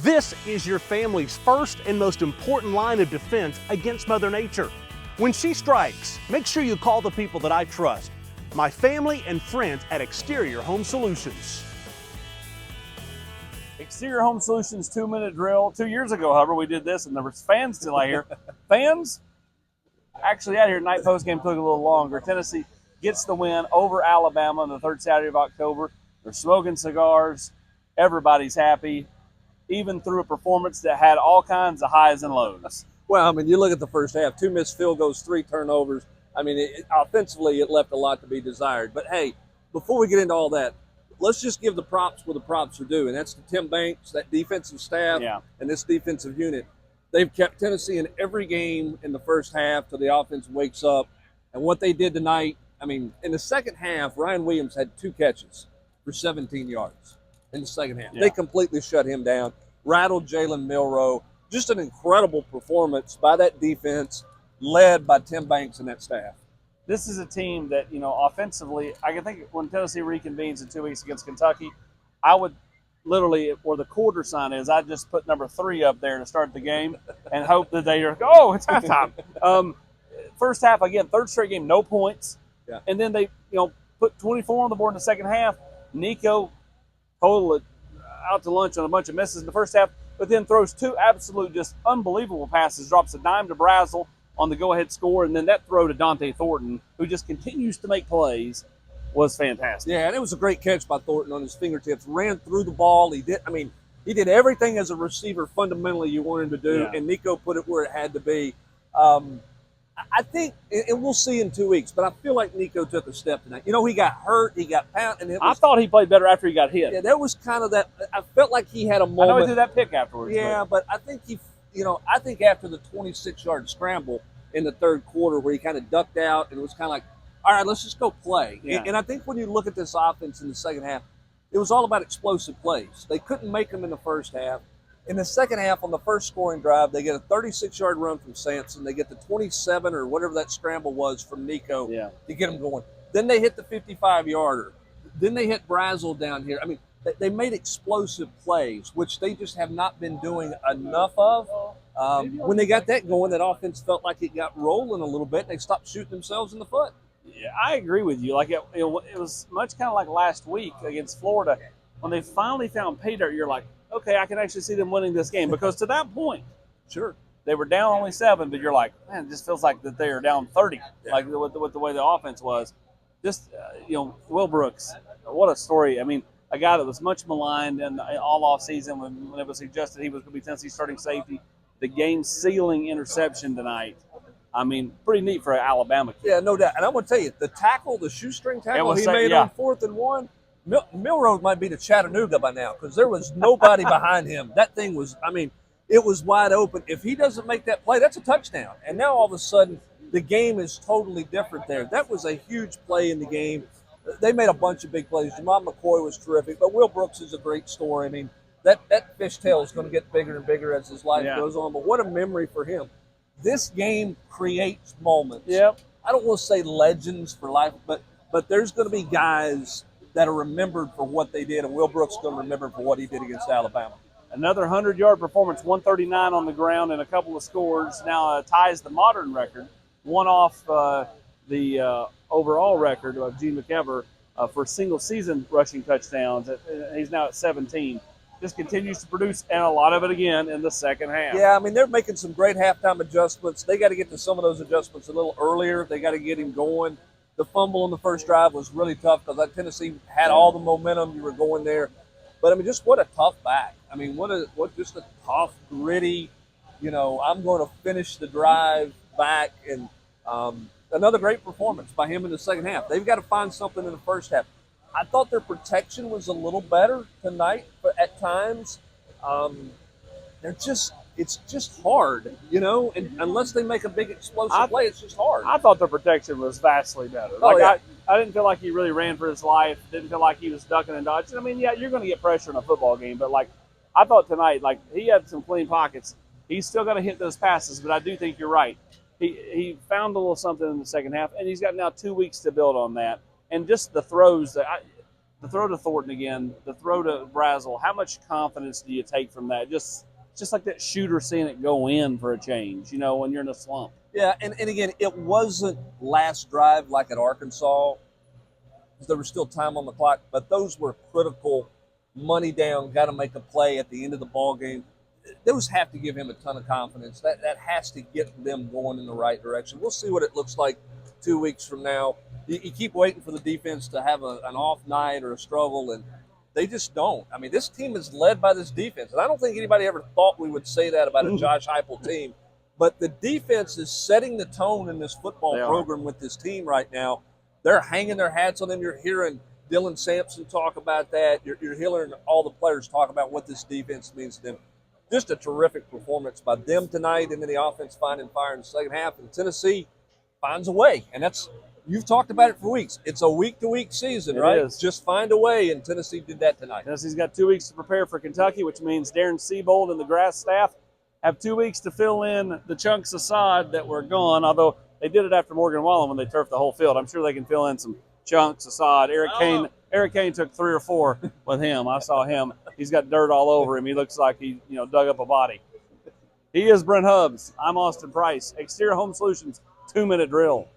This is your family's first and most important line of defense against Mother Nature. When she strikes, make sure you call the people that I trust, my family and friends at Exterior Home Solutions. Exterior Home Solutions 2-minute drill. 2 years ago, however, we did this, and there was fans still out here. Fans actually out here. Night post game took a little longer. Tennessee gets the win over Alabama on the third Saturday of October. They're smoking cigars. Everybody's happy, even through a performance that had all kinds of highs and lows. Well, I mean, you look at the first half, 2 missed field goals, 3 turnovers. I mean, offensively, it left a lot to be desired. But, hey, before we get into all that, let's just give the props where the props are due, and that's to Tim Banks, that defensive staff, and this defensive unit. They've kept Tennessee in every game in the first half till the offense wakes up. And what they did tonight, I mean, in the second half, Ryan Williams had 2 catches for 17 yards in the second half. They completely shut him down, rattled Jalen Milroe. Just an incredible performance by that defense, led by Tim Banks and that staff. This is a team that, you know, offensively, I can think when Tennessee reconvenes in 2 weeks against Kentucky, I would literally, where the quarter sign is, I'd just put number 3 up there to start the game and hope that they are, oh, it's halftime. First half, again, third straight game, no points. And then they, you know, put 24 on the board in the second half. Nico totaled it out to lunch on a bunch of misses in the first half, but then throws 2 absolute just unbelievable passes, drops a dime to Brazel on the go-ahead score, and then that throw to Dante Thornton, who just continues to make plays, was fantastic. Yeah, and it was a great catch by Thornton on his fingertips. Ran through the ball. He did everything as a receiver fundamentally you want him to do, and Nico put it where it had to be. I think, and we'll see in 2 weeks, but I feel like Nico took a step tonight. You know, he got hurt, he got pounded. I thought he played better after he got hit. Yeah, there was kind of that. I felt like he had a moment. I know he threw that pick afterwards. Yeah, but I think I think after the 26-yard scramble in the third quarter where he kind of ducked out and it was kind of like, all right, let's just go play. And I think when you look at this offense in the second half, it was all about explosive plays. They couldn't make them in the first half. In the second half, on the first scoring drive, they get a 36-yard run from Sampson. They get the 27 or whatever that scramble was from Nico to get them going. Then they hit the 55-yarder. Then they hit Brazel down here. I mean, they made explosive plays, which they just have not been doing enough of. When they got that going, that offense felt like it got rolling a little bit, and they stopped shooting themselves in the foot. Yeah, I agree with you. Like it was much kind of like last week against Florida. When they finally found pay dirt, you're like, okay, I can actually see them winning this game. Because to that point, they were down only 7, but you're like, man, it just feels like that they are down 30, like with the way the offense was. Just, Will Brooks, what a story. I mean, a guy that was much maligned and all offseason when it was suggested he was going to be Tennessee's starting safety. The game-sealing interception tonight. I mean, pretty neat for an Alabama kid. Yeah, no doubt. And I'm going to tell you, the tackle, the shoestring tackle he made on 4th and 1, Milroe might be to Chattanooga by now because there was nobody behind him. That thing was, I mean, it was wide open. If he doesn't make that play, that's a touchdown. And now all of a sudden, the game is totally different there. That was a huge play in the game. They made a bunch of big plays. Jamal McCoy was terrific, but Will Brooks is a great story. I mean, that fishtail is going to get bigger and bigger as his life goes on, but what a memory for him. This game creates moments. Yep. I don't want to say legends for life, but there's going to be guys that are remembered for what they did, and Will Brooks is going to remember for what he did against Alabama. Another 100-yard performance, 139 on the ground and a couple of scores. Now ties the modern record, one off the overall record of Gene McEver for single-season rushing touchdowns. He's now at 17. Just continues to produce, and a lot of it again in the second half. Yeah, I mean, they're making some great halftime adjustments. They got to get to some of those adjustments a little earlier. They got to get him going. The fumble on the first drive was really tough because Tennessee had all the momentum. You were going there. But, I mean, just what a tough back. I mean, what just a tough, gritty, I'm going to finish the drive back. And another great performance by him in the second half. They've got to find something in the first half. I thought their protection was a little better tonight, but at times, it's just hard, and unless they make a big explosive play, it's just hard. I thought their protection was vastly better. I didn't feel like he really ran for his life. Didn't feel like he was ducking and dodging. I mean, you're going to get pressure in a football game, but I thought tonight, he had some clean pockets. He's still going to hit those passes, but I do think you're right. He found a little something in the second half, and he's got now 2 weeks to build on that. And just the throws that the throw to Thornton again, the throw to Brazel, how much confidence do you take from that? Just like that shooter seeing it go in for a change, when you're in a slump. Yeah, and again, it wasn't last drive like at Arkansas. There was still time on the clock, but those were critical, money down, got to make a play at the end of the ball game. Those have to give him a ton of confidence. That has to get them going in the right direction. We'll see what it looks like 2 weeks from now. You keep waiting for the defense to have an off night or a struggle, and they just don't. I mean, this team is led by this defense, and I don't think anybody ever thought we would say that about a Josh Heupel team. But the defense is setting the tone in this football program with this team right now. They're hanging their hats on them. You're hearing Dylan Sampson talk about that. You're hearing all the players talk about what this defense means to them. Just a terrific performance by them tonight, and then the offense finding fire in the second half. And Tennessee finds a way, and you've talked about it for weeks. It's a week-to-week season, right? Is. Just find a way, and Tennessee did that tonight. Tennessee's got 2 weeks to prepare for Kentucky, which means Darren Siebold and the Grass staff have 2 weeks to fill in the chunks of sod that were gone, although they did it after Morgan Wallen when they turfed the whole field. I'm sure they can fill in some chunks of sod. Eric Kane took 3 or 4 with him. I saw him. He's got dirt all over him. He looks like he dug up a body. He is Brent Hubbs. I'm Austin Price. Exterior Home Solutions 2-minute drill.